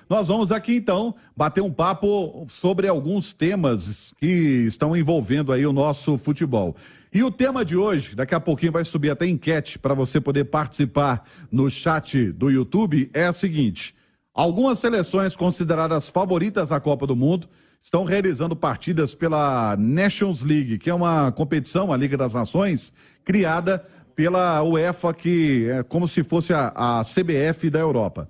nós vamos aqui então bater um papo sobre alguns temas que estão envolvendo aí o nosso futebol. E o tema de hoje, daqui a pouquinho vai subir até enquete para você poder participar no chat do YouTube, é a seguinte: algumas seleções consideradas favoritas à Copa do Mundo estão realizando partidas pela Nations League, que é uma competição, a Liga das Nações, criada pela UEFA, que é como se fosse a CBF da Europa.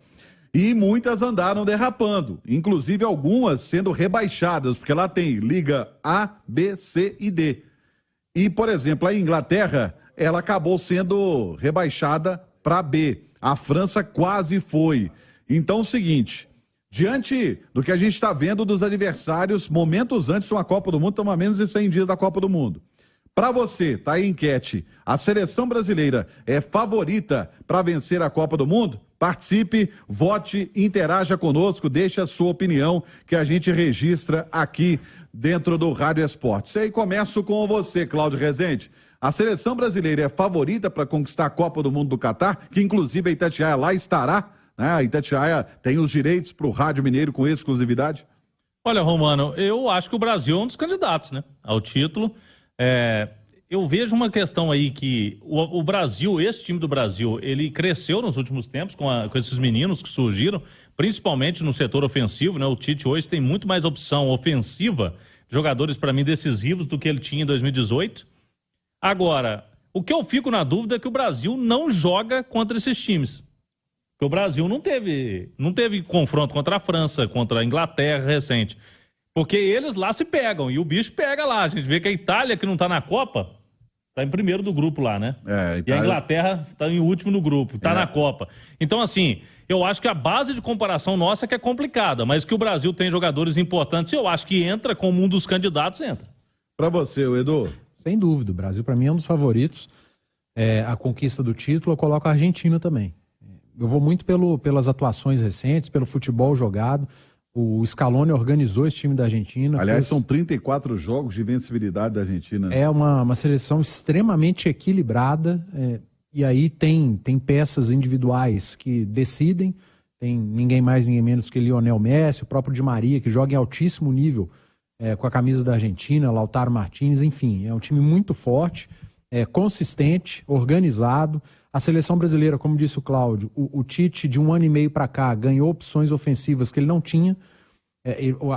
E muitas andaram derrapando, inclusive algumas sendo rebaixadas, porque lá tem Liga A, B, C e D. E, por exemplo, a Inglaterra, ela acabou sendo rebaixada para B. A França quase foi. Então, é o seguinte, diante do que a gente está vendo dos adversários, momentos antes de uma Copa do Mundo, estamos a menos de 100 dias da Copa do Mundo. Para você, tá aí a enquete, a seleção brasileira é favorita para vencer a Copa do Mundo? Participe, vote, interaja conosco, deixe a sua opinião que a gente registra aqui dentro do Rádio Esportes. E aí começo com você, Cláudio Rezende. A seleção brasileira é favorita para conquistar a Copa do Mundo do Catar, que inclusive a Itatiaia lá estará, né? A Itatiaia tem os direitos para o Rádio Mineiro com exclusividade? Olha, Romano, eu acho que o Brasil é um dos candidatos, né, ao título. Eu vejo uma questão aí que o Brasil, esse time do Brasil, ele cresceu nos últimos tempos com esses meninos que surgiram, principalmente no setor ofensivo, né? O Tite hoje tem muito mais opção ofensiva, jogadores para mim decisivos do que ele tinha em 2018. Agora, o que eu fico na dúvida é que o Brasil não joga contra esses times. Porque o Brasil não teve confronto contra a França, contra a Inglaterra recente. Porque eles lá se pegam, e o bicho pega lá. A gente vê que a Itália, que não tá na Copa, tá em primeiro do grupo lá, né? Itália... E a Inglaterra tá em último no grupo, tá na Copa. Então, assim, eu acho que a base de comparação nossa que é complicada, mas que o Brasil tem jogadores importantes, eu acho que entra como um dos candidatos, entra. Para você, Edu? Sem dúvida, o Brasil para mim é um dos favoritos. A conquista do título, eu coloco a Argentina também. Eu vou muito pelas atuações recentes, pelo futebol jogado. O Scaloni organizou esse time da Argentina. Aliás, são 34 jogos de vencibilidade da Argentina. É uma seleção extremamente equilibrada, e aí tem peças individuais que decidem. Tem ninguém mais, ninguém menos que Lionel Messi, o próprio Di Maria, que joga em altíssimo nível com a camisa da Argentina, Lautaro Martínez, enfim. É um time muito forte, consistente, organizado. A seleção brasileira, como disse o Cláudio, o Tite, de 1 ano e meio para cá, ganhou opções ofensivas que ele não tinha.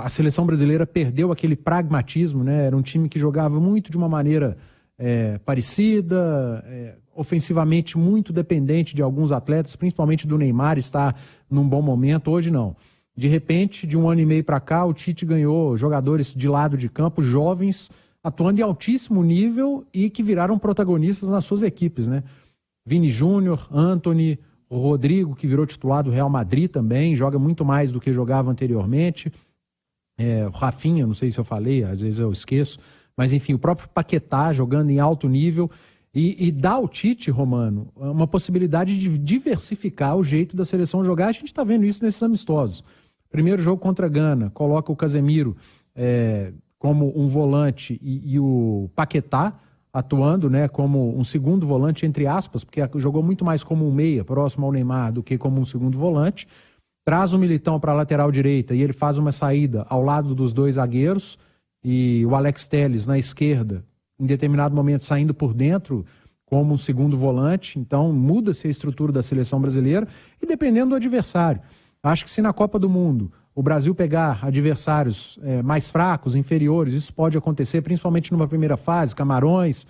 A seleção brasileira perdeu aquele pragmatismo, né? Era um time que jogava muito de uma maneira parecida, ofensivamente muito dependente de alguns atletas, principalmente do Neymar, está num bom momento. Hoje não. De repente, de 1 ano e meio para cá, o Tite ganhou jogadores de lado de campo, jovens, atuando em altíssimo nível e que viraram protagonistas nas suas equipes, né? Vini Júnior, Antony, o Rodrigo, que virou titular do Real Madrid também, joga muito mais do que jogava anteriormente. O Rafinha, não sei se eu falei, às vezes eu esqueço. Mas, enfim, o próprio Paquetá jogando em alto nível. E dá ao Tite, Romano, uma possibilidade de diversificar o jeito da seleção jogar. A gente está vendo isso nesses amistosos. Primeiro jogo contra a Gana, coloca o Casemiro como um volante e o Paquetá atuando, né, como um segundo volante, entre aspas, porque jogou muito mais como um meia, próximo ao Neymar, do que como um segundo volante. Traz o Militão para a lateral direita e ele faz uma saída ao lado dos dois zagueiros e o Alex Telles na esquerda, em determinado momento saindo por dentro como um segundo volante. Então muda-se a estrutura da seleção brasileira e dependendo do adversário. Acho que se na Copa do Mundo o Brasil pegar adversários mais fracos, inferiores, isso pode acontecer, principalmente numa primeira fase, Camarões,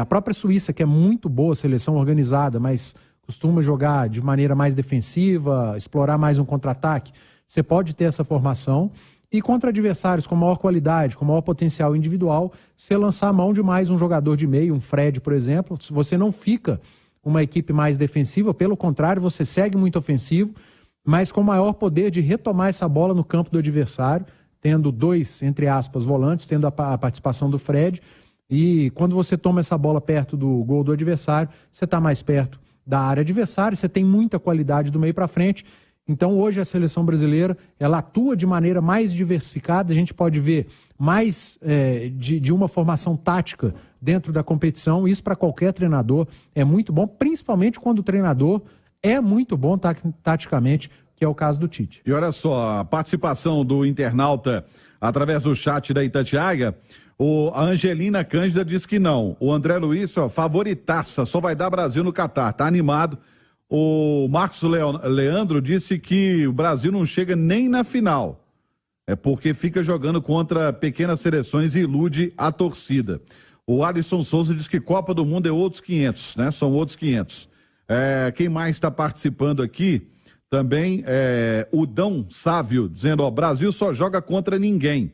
a própria Suíça, que é muito boa seleção organizada, mas costuma jogar de maneira mais defensiva, explorar mais um contra-ataque. Você pode ter essa formação e contra adversários com maior qualidade, com maior potencial individual, você lançar a mão de mais um jogador de meio, um Fred, por exemplo, você não fica uma equipe mais defensiva, pelo contrário, você segue muito ofensivo, mas com maior poder de retomar essa bola no campo do adversário, tendo dois, entre aspas, volantes, tendo a participação do Fred, e quando você toma essa bola perto do gol do adversário, você está mais perto da área adversária, você tem muita qualidade do meio para frente. Então hoje a seleção brasileira, ela atua de maneira mais diversificada, a gente pode ver mais de uma formação tática dentro da competição. Isso para qualquer treinador é muito bom, principalmente quando o treinador é muito bom taticamente, que é o caso do Tite. E olha só, a participação do internauta através do chat da Itatiaia, a Angelina Cândida diz que não. O André Luiz, favoritaça, só vai dar Brasil no Catar, tá animado. O Marcos Leandro disse que o Brasil não chega nem na final. É porque fica jogando contra pequenas seleções e ilude a torcida. O Alisson Souza diz que Copa do Mundo é outros 500, né? São outros 500. Quem mais está participando aqui? Também o Dão Sávio, dizendo, Brasil só joga contra ninguém.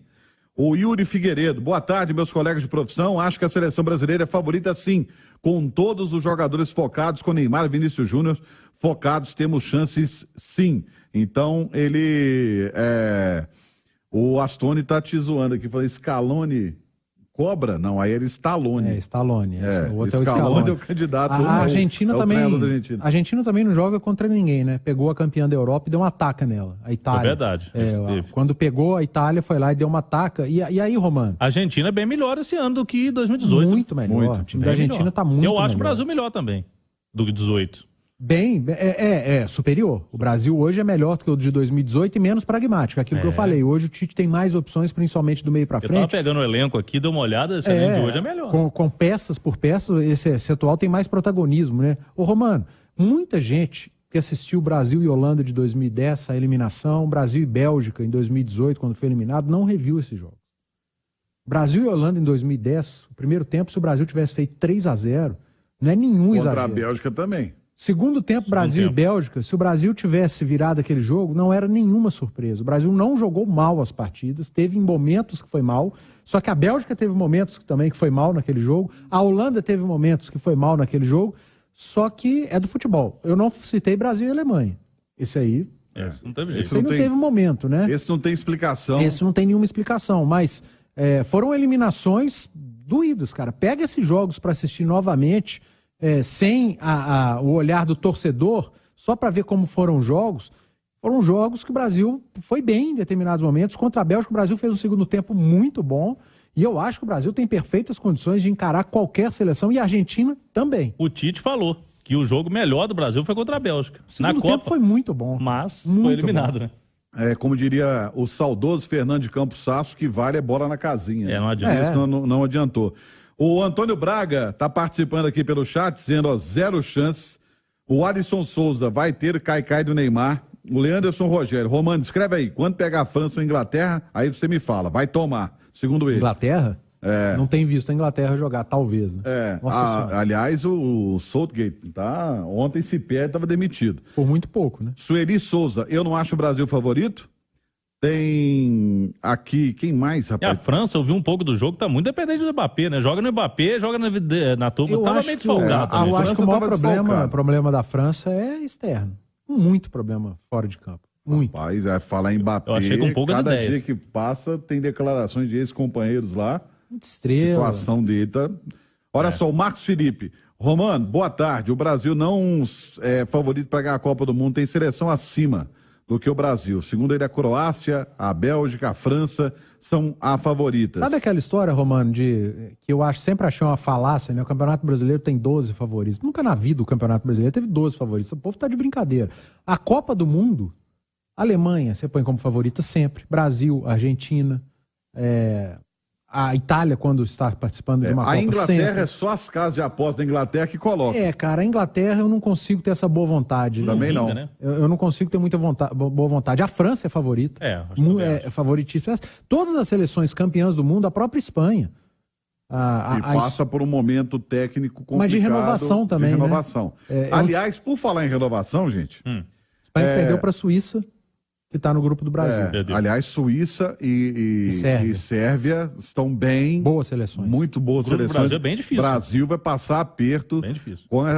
O Yuri Figueiredo, boa tarde, meus colegas de profissão. Acho que a seleção brasileira é favorita, sim. Com todos os jogadores focados, com Neymar e Vinícius Júnior focados, temos chances, sim. Então, o Astone tá te zoando aqui, falei, Scaloni cobra? Não, aí era Stallone. Stallone. O outro Scaloni é o candidato. A Argentina também. A Argentina também não joga contra ninguém, né? Pegou a campeã da Europa e deu uma taca nela. A Itália. É verdade. Quando pegou, a Itália foi lá e deu uma taca. E aí, Romano? A Argentina é bem melhor esse ano do que 2018. Muito melhor. O time da Argentina tá muito melhor. Eu acho o Brasil melhor também do que 18. Superior. O Brasil hoje é melhor do que o de 2018 e menos pragmático. Aquilo que eu falei, hoje o Tite tem mais opções, principalmente do meio pra frente. Eu tava pegando o elenco aqui, dei uma olhada, esse elenco de hoje é melhor. Com peças por peças, esse atual tem mais protagonismo, né? Romano, muita gente que assistiu Brasil e Holanda de 2010, a eliminação, Brasil e Bélgica em 2018, quando foi eliminado, não reviu esse jogo. Brasil e Holanda em 2010, o primeiro tempo, se o Brasil tivesse feito 3-0, não é nenhum exagero. Contra a Bélgica também. Segundo tempo, Brasil e Bélgica, se o Brasil tivesse virado aquele jogo, não era nenhuma surpresa. O Brasil não jogou mal as partidas, teve momentos que foi mal, só que a Bélgica teve momentos também que foi mal naquele jogo, a Holanda teve momentos que foi mal naquele jogo, só que é do futebol. Eu não citei Brasil e Alemanha. Esse aí... não teve jeito. Esse aí não teve momento, né? Esse não tem explicação. Esse não tem nenhuma explicação, mas foram eliminações doídas, cara. Pega esses jogos para assistir novamente... sem o olhar do torcedor, só para ver como foram jogos que o Brasil foi bem em determinados momentos. Contra a Bélgica, o Brasil fez um segundo tempo muito bom, e eu acho que o Brasil tem perfeitas condições de encarar qualquer seleção, e a Argentina também. O Tite falou que o jogo melhor do Brasil foi contra a Bélgica. O segundo tempo foi muito bom. Mas muito foi eliminado, bom. né? Como diria o saudoso Fernando de Campos Sasso, que vale é bola na casinha. Não adianta. Isso não adiantou. O Antônio Braga está participando aqui pelo chat, dizendo, 0 chance. O Alisson Souza vai ter cai-cai do Neymar. O Leanderson Rogério. Romano, escreve aí. Quando pegar a França ou Inglaterra, aí você me fala. Vai tomar, segundo ele. Inglaterra? Não tem visto a Inglaterra jogar, talvez. Né? Aliás, o Southgate, ontem se perde, estava demitido. Por muito pouco, né? Sueli Souza, eu não acho o Brasil favorito. Tem aqui, quem mais, rapaz? E a França, eu vi um pouco do jogo, tá muito dependente do Mbappé, né? Joga no Mbappé, joga na turma, tava meio desfolgado. Eu acho que o maior problema da França é externo. Muito problema fora de campo. Muito. Rapaz, falar em Mbappé, eu achei com poucas cada ideias. dia que passa tem declarações de ex-companheiros lá. Muito estrela. A situação dele tá... Olha só, o Marcos Felipe. Romano, boa tarde. O Brasil não é favorito para ganhar a Copa do Mundo, tem seleção acima do que o Brasil. Segundo ele, a Croácia, a Bélgica, a França são as favoritas. Sabe aquela história, Romano, que eu sempre achei uma falácia, né? O Campeonato Brasileiro tem 12 favoritos. Nunca na vida o Campeonato Brasileiro teve 12 favoritos. O povo tá de brincadeira. A Copa do Mundo, a Alemanha, você põe como favorita sempre. Brasil, Argentina, a Itália, quando está participando de uma Copa, a Inglaterra sempre. É só as casas de aposta da Inglaterra que colocam. Cara, a Inglaterra eu não consigo ter essa boa vontade. Também não. Né? Eu não consigo ter muita boa vontade. A França é favorita. É favoritíssima. Todas as seleções campeãs do mundo, a própria Espanha. Passa por um momento técnico complicado. Mas de renovação também. De renovação. Né? Aliás, por falar em renovação, gente... A Espanha perdeu para a Suíça, que está no grupo do Brasil. Aliás, Suíça e Sérvia estão bem. Boas seleções. Muito boas seleções. O Brasil é bem difícil. O Brasil vai passar aperto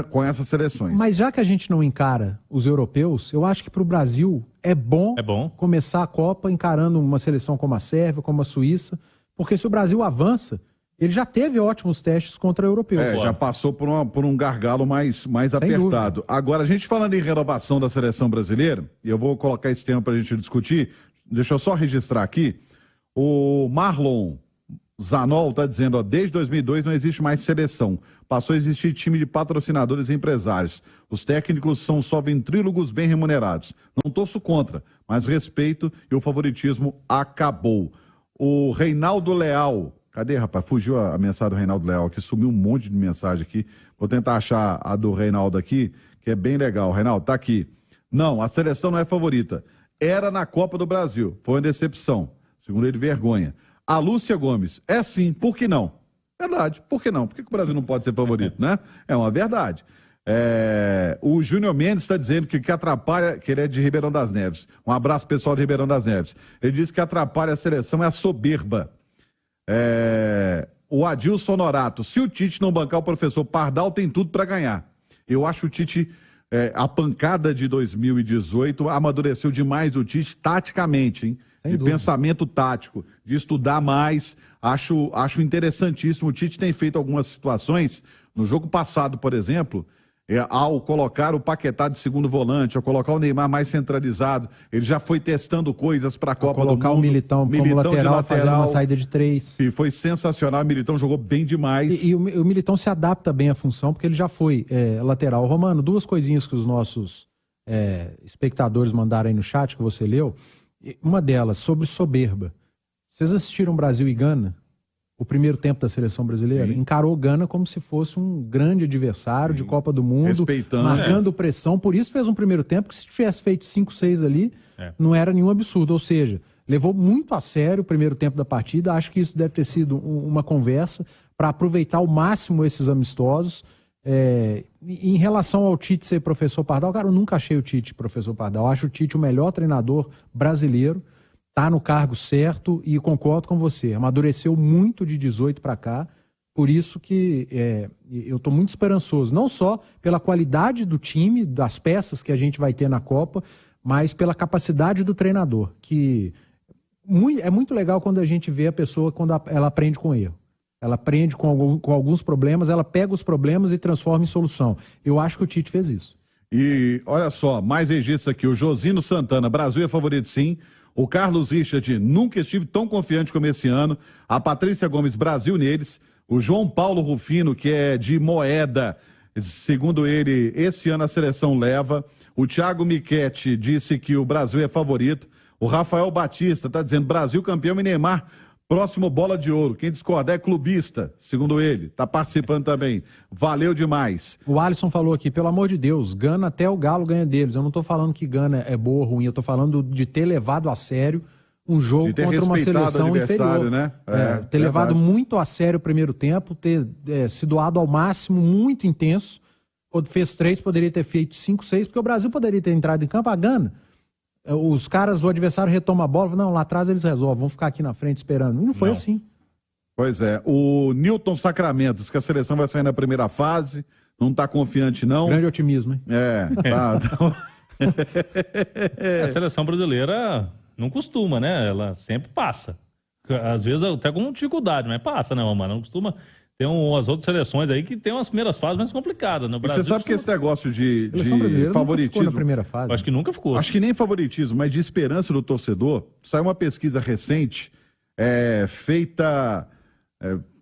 com essas seleções. Mas já que a gente não encara os europeus, eu acho que para o Brasil é bom começar a Copa encarando uma seleção como a Sérvia, como a Suíça, porque se o Brasil avança, ele já teve ótimos testes contra europeus. Já passou por um gargalo mais apertado. Dúvida. Agora, a gente falando em renovação da seleção brasileira, e eu vou colocar esse tema para a gente discutir, deixa eu só registrar aqui, o Marlon Zanol está dizendo, ó, desde 2002 não existe mais seleção. Passou a existir time de patrocinadores e empresários. Os técnicos são só ventrílogos bem remunerados. Não torço contra, mas respeito e o favoritismo acabou. O Reinaldo Leal, cadê, rapaz? Fugiu a mensagem do Reinaldo Leal aqui, sumiu um monte de mensagem aqui. Vou tentar achar a do Reinaldo aqui, que é bem legal. Reinaldo, tá aqui. Não, a seleção não é favorita. Era na Copa do Brasil. Foi uma decepção. Segundo ele, vergonha. A Lúcia Gomes, é sim, por que não? Verdade, por que não? Por que o Brasil não pode ser favorito, né? É uma verdade. O Júnior Mendes está dizendo que atrapalha, que ele é de Ribeirão das Neves. Um abraço pessoal de Ribeirão das Neves. Ele diz que atrapalha a seleção é a soberba. O Adilson Norato, se o Tite não bancar o professor Pardal, tem tudo para ganhar. Eu acho o Tite, a pancada de 2018 amadureceu demais o Tite taticamente, hein? Sem de dúvida. Pensamento tático, de estudar mais. Acho interessantíssimo. O Tite tem feito algumas situações. No jogo passado, por exemplo, ao colocar o Paquetá de segundo volante, ao colocar o Neymar mais centralizado, ele já foi testando coisas para a Copa do Mundo. Colocar o Militão como lateral, fazendo uma saída de 3. E foi sensacional. O Militão jogou bem demais. E o Militão se adapta bem à função, porque ele já foi lateral. Romano, duas coisinhas que os nossos espectadores mandaram aí no chat, que você leu. Uma delas, sobre soberba. Vocês assistiram Brasil e Gana? O primeiro tempo da seleção brasileira? Sim. Encarou Gana como se fosse um grande adversário de Copa do Mundo. Respeitando. Marcando pressão. Por isso fez um primeiro tempo que se tivesse feito 5, 6 ali, não era nenhum absurdo. Ou seja, levou muito a sério o primeiro tempo da partida. Acho que isso deve ter sido uma conversa para aproveitar ao máximo esses amistosos. Em relação ao Tite ser professor Pardal, cara, eu nunca achei o Tite professor Pardal. Eu acho o Tite o melhor treinador brasileiro, tá no cargo certo e concordo com você. Amadureceu muito de 18 para cá, por isso que eu tô muito esperançoso, não só pela qualidade do time, das peças que a gente vai ter na Copa, mas pela capacidade do treinador, que é muito legal quando a gente vê a pessoa quando ela aprende com erro. Ela aprende com alguns problemas, ela pega os problemas e transforma em solução. Eu acho que o Tite fez isso. E olha só, mais registro aqui. O Josino Santana, Brasil é favorito sim. O Carlos Richard, nunca estive tão confiante como esse ano. A Patrícia Gomes, Brasil neles. O João Paulo Rufino, que é de Moeda, segundo ele, esse ano a seleção leva. O Thiago Michetti disse que o Brasil é favorito. O Rafael Batista está dizendo Brasil campeão e Neymar próximo bola de ouro. Quem discorda é clubista, segundo ele. Está participando também. Valeu demais. O Alisson falou aqui, pelo amor de Deus, Gana até o Galo ganha deles. Eu não estou falando que Gana é boa ou ruim, eu estou falando de ter levado a sério um jogo contra uma seleção inferior. Né? Ter levado muito a sério o primeiro tempo, ter se doado ao máximo, muito intenso. Quando fez 3, poderia ter feito 5, 6, porque o Brasil poderia ter entrado em campo. A Gana, os caras, o adversário retoma a bola, não, lá atrás eles resolvem, vão ficar aqui na frente esperando. E não foi assim. Pois é. O Newton Sacramento diz que a seleção vai sair na primeira fase, não está confiante não. Grande otimismo, hein? A seleção brasileira não costuma, né? Ela sempre passa. Às vezes até com dificuldade, mas passa, né, Romano? Não costuma. Tem umas outras seleções aí que tem umas primeiras fases mais complicadas. No Brasil, você sabe que esse negócio de favoritismo na primeira fase. Acho que nunca ficou. Acho que nem favoritismo, mas de esperança do torcedor. Saiu uma pesquisa recente feita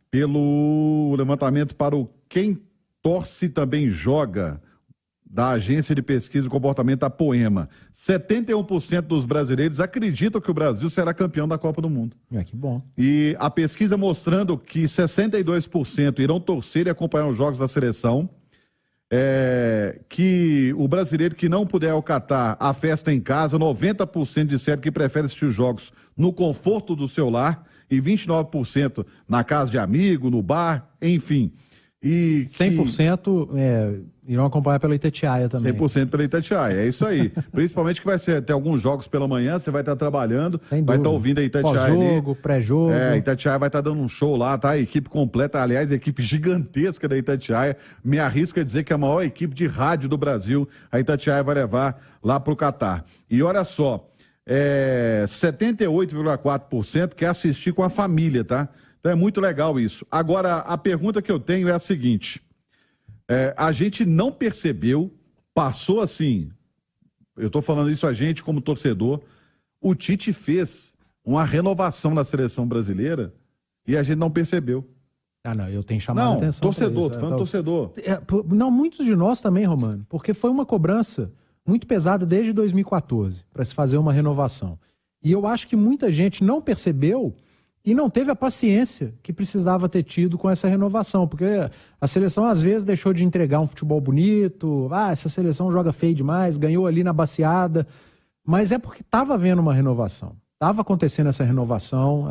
pelo levantamento para o Quem Torce Também Joga, da Agência de Pesquisa e Comportamento da Poema. 71% dos brasileiros acreditam que o Brasil será campeão da Copa do Mundo. Que bom. E a pesquisa mostrando que 62% irão torcer e acompanhar os jogos da seleção, que o brasileiro que não puder acatar a festa em casa, 90% disseram que prefere assistir os jogos no conforto do seu lar e 29% na casa de amigo, no bar, enfim. E 100% irão acompanhar pela Itatiaia também. 100% pela Itatiaia, é isso aí. Principalmente que vai ter alguns jogos pela manhã, você vai estar trabalhando, vai estar ouvindo a Itatiaia ali. Pós-jogo, pré-jogo. A Itatiaia vai estar dando um show lá, tá? A equipe completa, aliás, a equipe gigantesca da Itatiaia. Me arrisco a dizer que é a maior equipe de rádio do Brasil, a Itatiaia vai levar lá para o Catar. E olha só, 78,4% quer assistir com a família, tá? Então é muito legal isso. Agora, a pergunta que eu tenho é a seguinte. A gente não percebeu, passou assim, eu estou falando isso a gente como torcedor, o Tite fez uma renovação na seleção brasileira e a gente não percebeu. Ah, não, eu tenho chamado a Não, atenção. torcedor, pra tô falando torcedor. Não, muitos de nós também, Romano, porque foi uma cobrança muito pesada desde 2014 para se fazer uma renovação. E eu acho que muita gente não percebeu e não teve a paciência que precisava ter tido com essa renovação, porque a seleção às vezes deixou de entregar um futebol bonito, essa seleção joga feio demais, ganhou ali na baciada, mas é porque estava havendo uma renovação. Estava acontecendo essa renovação,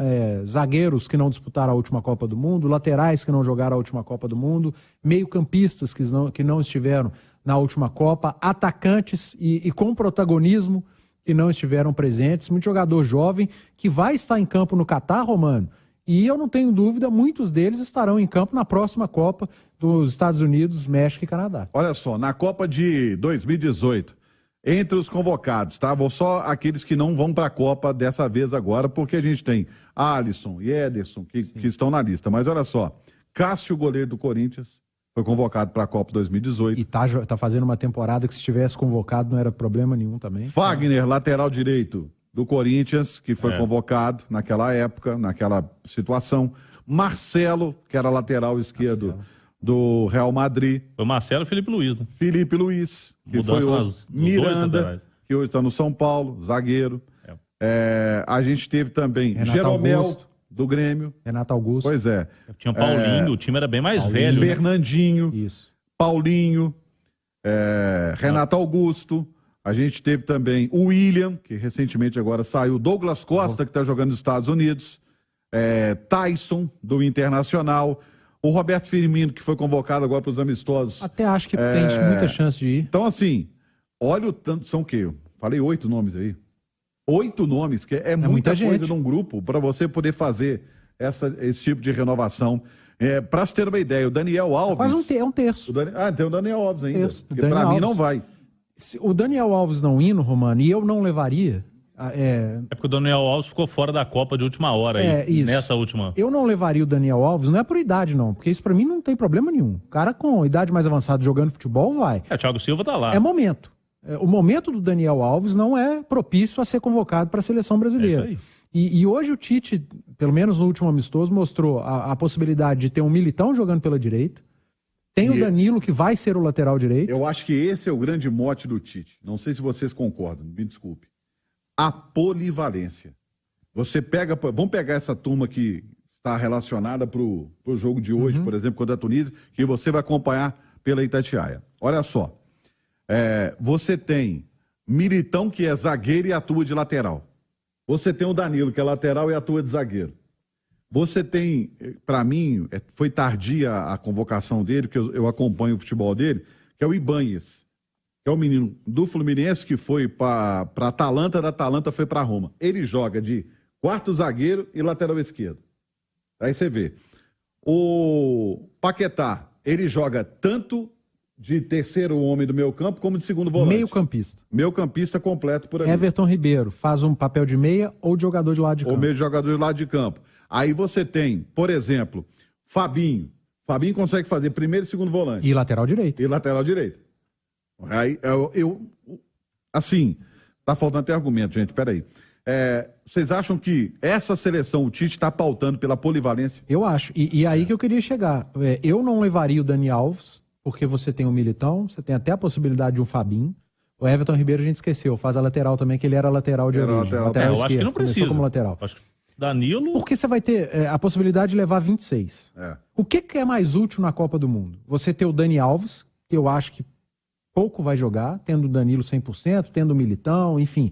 zagueiros que não disputaram a última Copa do Mundo, laterais que não jogaram a última Copa do Mundo, meio-campistas que não estiveram na última Copa, atacantes e com protagonismo que não estiveram presentes, muito jogador jovem que vai estar em campo no Catar, Romano, e eu não tenho dúvida, muitos deles estarão em campo na próxima Copa dos Estados Unidos, México e Canadá. Olha só, na Copa de 2018, entre os convocados, tá? Vou só aqueles que não vão para a Copa dessa vez agora, porque a gente tem Alisson e Ederson que estão na lista. Mas olha só, Cássio, goleiro do Corinthians, foi convocado para a Copa 2018. E tá fazendo uma temporada que se tivesse convocado não era problema nenhum também. Fagner, lateral direito do Corinthians, que foi convocado naquela época, naquela situação. Marcelo, que era lateral esquerdo do Real Madrid. Foi Marcelo e Felipe Luiz, né? Felipe Luiz, que foi o Miranda, que hoje está no São Paulo, zagueiro. A gente teve também Renato Jeromel, Augusto, do Grêmio. Renato Augusto. Pois é. Tinha o Paulinho, o time era bem mais velho. Fernandinho, Isso. Paulinho, Renato Augusto. A gente teve também o William, que recentemente agora saiu. Douglas Costa, que está jogando nos Estados Unidos. Tyson, do Internacional. O Roberto Firmino, que foi convocado agora para os amistosos. Até acho que tem muita chance de ir. Então, assim, olha o tanto. São o quê? Falei 8 nomes aí. 8 nomes, que é muita coisa num grupo para você poder fazer esse tipo de renovação. Para você ter uma ideia, o Daniel Alves. Quase um terço. Tem o Daniel Alves ainda. Terço. Porque para mim não vai. Se o Daniel Alves não indo, Romano, e eu não levaria. É porque o Daniel Alves ficou fora da Copa de última hora aí. Isso. Nessa última. Eu não levaria o Daniel Alves, não é por idade, não, porque isso pra mim não tem problema nenhum. O cara com idade mais avançada jogando futebol vai. O Thiago Silva tá lá. É momento. O momento do Daniel Alves não é propício a ser convocado para a seleção brasileira. É isso aí. E hoje o Tite, pelo menos no último amistoso, mostrou a possibilidade de ter um Militão jogando pela direita. Tem o Danilo, que vai ser o lateral direito. Eu acho que esse é o grande mote do Tite. Não sei se vocês concordam, me desculpe. A polivalência. Você pega, vamos pegar essa turma que está relacionada para o jogo de hoje, por exemplo, contra a Tunísia, que você vai acompanhar pela Itatiaia. Olha só, você tem Militão, que é zagueiro e atua de lateral. Você tem o Danilo, que é lateral e atua de zagueiro. Você tem, para mim, foi tardia a convocação dele, porque eu acompanho o futebol dele, que é o Ibáñez. É o menino do Fluminense que foi para a Atalanta, da Atalanta foi para Roma. Ele joga de quarto zagueiro e lateral esquerdo. Aí você vê. O Paquetá, ele joga tanto de terceiro homem do meio campo como de segundo volante. Meio-campista. Meio-campista completo por aí. Everton Ribeiro faz um papel de meia ou de jogador de lado de campo. Ou meio de jogador de lado de campo. Aí você tem, por exemplo, Fabinho. Fabinho consegue fazer primeiro e segundo volante. E lateral direito. E lateral direito. Aí, assim, tá faltando até argumento, gente, peraí. Vocês acham que essa seleção, o Tite está pautando pela polivalência? Eu acho, e aí que eu queria chegar. Eu não levaria o Dani Alves, porque você tem o Militão, você tem até a possibilidade de um Fabinho. O Everton Ribeiro a gente esqueceu, faz a lateral também, que ele era lateral de origem. Lateral eu esquerdo, acho que não precisa. Como lateral. Acho que Danilo... Porque você vai ter a possibilidade de levar 26. O que é mais útil na Copa do Mundo? Você ter o Dani Alves, que eu acho que pouco vai jogar, tendo o Danilo 100%, tendo o Militão, enfim.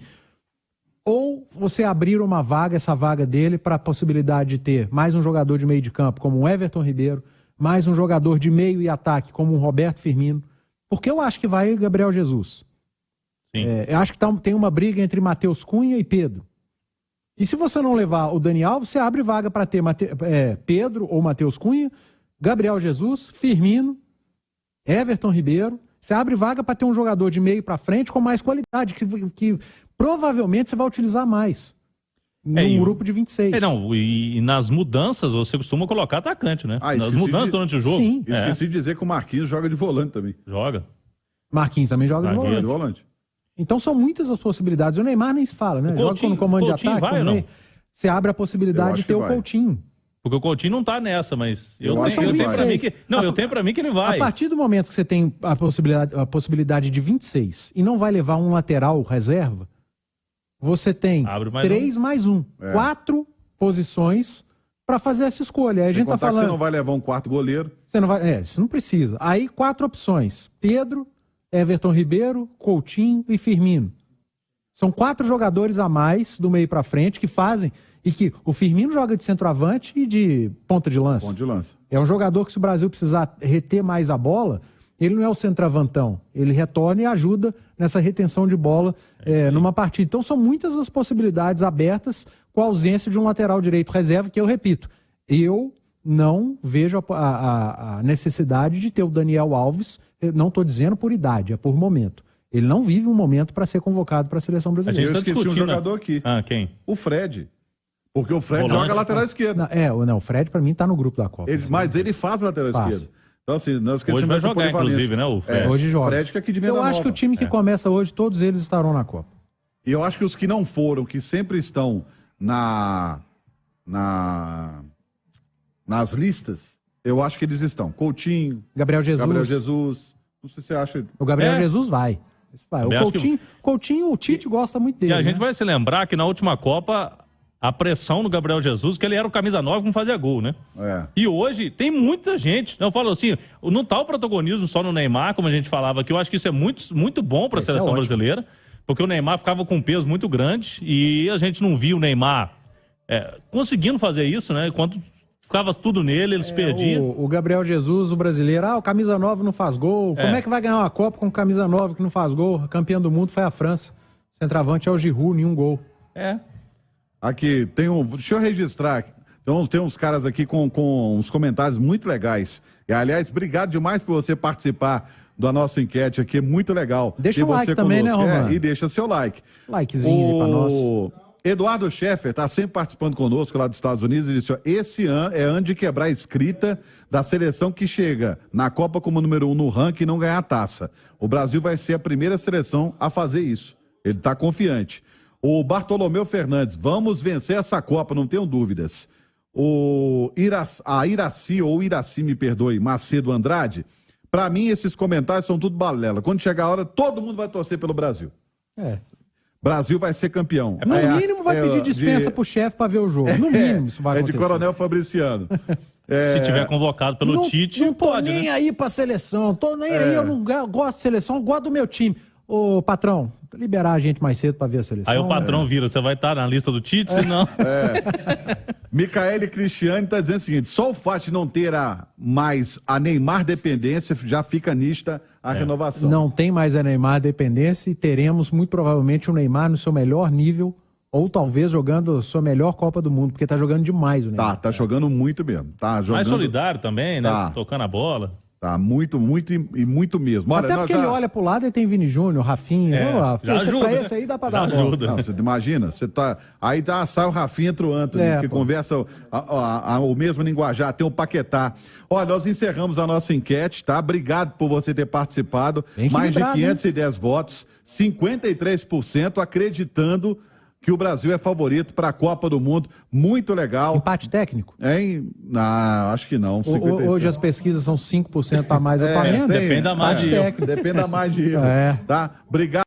Ou você abrir uma vaga, essa vaga dele, para a possibilidade de ter mais um jogador de meio de campo, como o Everton Ribeiro, mais um jogador de meio e ataque, como o Roberto Firmino. Porque eu acho que vai Gabriel Jesus. Sim. Eu acho que tem uma briga entre Matheus Cunha e Pedro. E se você não levar o Dani Alves, você abre vaga para ter Pedro ou Matheus Cunha, Gabriel Jesus, Firmino, Everton Ribeiro. Você abre vaga para ter um jogador de meio para frente com mais qualidade, que provavelmente você vai utilizar mais. Num grupo de 26. E nas mudanças você costuma colocar atacante, né? Nas mudanças durante o jogo. Sim. Esqueci de dizer que o Marquinhos joga de volante também. Joga. Marquinhos também joga de volante. Então são muitas as possibilidades. O Neymar nem se fala, né? Joga no comando de ataque. Vai, não? Você abre a possibilidade de ter o Coutinho. Porque o Coutinho não tá nessa, mas eu acho tenho que pra vai. mim que... Não, eu tenho pra mim que ele vai. A partir do momento que você tem a possibilidade de 26 e não vai levar um lateral reserva, você tem Abre mais 3 mais 1. 4 posições para fazer essa escolha. Aí a Sem gente tá contar que falando... você não vai levar um quarto goleiro. Você não vai... você não precisa. Aí 4 opções. Pedro, Everton Ribeiro, Coutinho e Firmino. São 4 jogadores a mais do meio para frente que fazem... E que o Firmino joga de centroavante e de ponta de lança. Ponto de lança. É um jogador que, se o Brasil precisar reter mais a bola, ele não é o centroavantão. Ele retorna e ajuda nessa retenção de bola numa partida. Então são muitas as possibilidades abertas com a ausência de um lateral direito reserva, que eu repito, eu não vejo a necessidade de ter o Daniel Alves, eu não estou dizendo por idade, é por momento. Ele não vive um momento para ser convocado para a seleção brasileira. Eu esqueci um jogador aqui. Quem? O Fred. Porque o Fred Volante. joga lateral esquerda. O Fred para mim está no grupo da Copa. Mas ele faz lateral esquerda. Então assim, nós esquecemos Hoje vai essa jogar, polivalência. inclusive, né? O Fred. Hoje joga. O Fred que é aqui de Venda Eu acho Nova. que o time que começa hoje, todos eles estarão na Copa. E eu acho que os que não foram, que sempre estão nas listas, eu acho que eles estão. Coutinho, Gabriel Jesus. Não sei se você acha... O Gabriel Jesus vai. O Também acho que- Coutinho, o Tite gosta muito dele. E a gente né? vai se lembrar que na última Copa, a pressão no Gabriel Jesus, que ele era o camisa 9 que não fazia gol, né? É. E hoje tem muita gente. Eu falo assim, não tá o protagonismo só no Neymar, como a gente falava aqui. Eu acho que isso é muito bom para a Isso é seleção ótimo. brasileira, porque o Neymar ficava com um peso muito grande e a gente não via o Neymar conseguindo fazer isso, né? Quando ficava tudo nele, eles perdiam. O Gabriel Jesus, o brasileiro, o camisa 9 não faz gol. Como é que vai ganhar uma Copa com camisa 9 que não faz gol? A campeã do mundo foi a França. O centroavante é o Giroud, nenhum gol. Aqui, deixa eu registrar. Tem uns caras aqui com uns comentários muito legais. E, aliás, obrigado demais por você participar da nossa enquete aqui. É muito legal. Deixa ter o like você também, né, conosco. Romano? E deixa seu like. Likezinho aí pra nós. Eduardo Scheffer está sempre participando conosco lá dos Estados Unidos e disse: ó, esse ano é ano de quebrar a escrita da seleção que chega na Copa como número 1 no ranking e não ganhar a taça. O Brasil vai ser a primeira seleção a fazer isso. Ele está confiante. O Bartolomeu Fernandes: vamos vencer essa Copa, não tenho dúvidas. Iraci, me perdoe, Macedo Andrade: para mim esses comentários são tudo balela. Quando chegar a hora, todo mundo vai torcer pelo Brasil. Brasil vai ser campeão. No mínimo vai pedir dispensa pro chefe pra ver o jogo. No mínimo isso vai acontecer. É de Coronel Fabriciano. Se tiver convocado pelo Tite, não tô pode, nem né? aí pra seleção. Tô nem aí, eu não gosto de seleção, eu gosto do meu time. Ô, patrão, liberar a gente mais cedo pra ver a seleção. Aí o patrão vira, você vai estar na lista do Tite, senão... Micaele Cristiane está dizendo o seguinte: só o fato de não ter mais a Neymar dependência já fica nista a renovação. Não tem mais a Neymar dependência e teremos muito provavelmente o Neymar no seu melhor nível ou talvez jogando a sua melhor Copa do Mundo, porque tá jogando demais o Neymar. Tá jogando muito mesmo. Tá jogando... Mais solidário também, né? Tá. Tocando a bola. Tá muito mesmo. Olha, Até porque ele olha pro lado e tem Vini Júnior, Rafinha. já ajuda, pra né? esse aí dá pra Já dar bola. ajuda. Não, você imagina, você tá. Aí sai o Rafinha, entra o Antony, que conversa o mesmo linguajar, tem o Paquetá. Olha, nós encerramos a nossa enquete, tá? Obrigado por você ter participado. Bem Mais de equilibrado, 510 votos, 53% acreditando que o Brasil é favorito para a Copa do Mundo. Muito legal. Empate técnico? Hein? Não, acho que não. 56. Hoje as pesquisas são 5% a mais ou para menos. Depende da magia. Empate técnico. Depende da magia. Tá? Obrigado.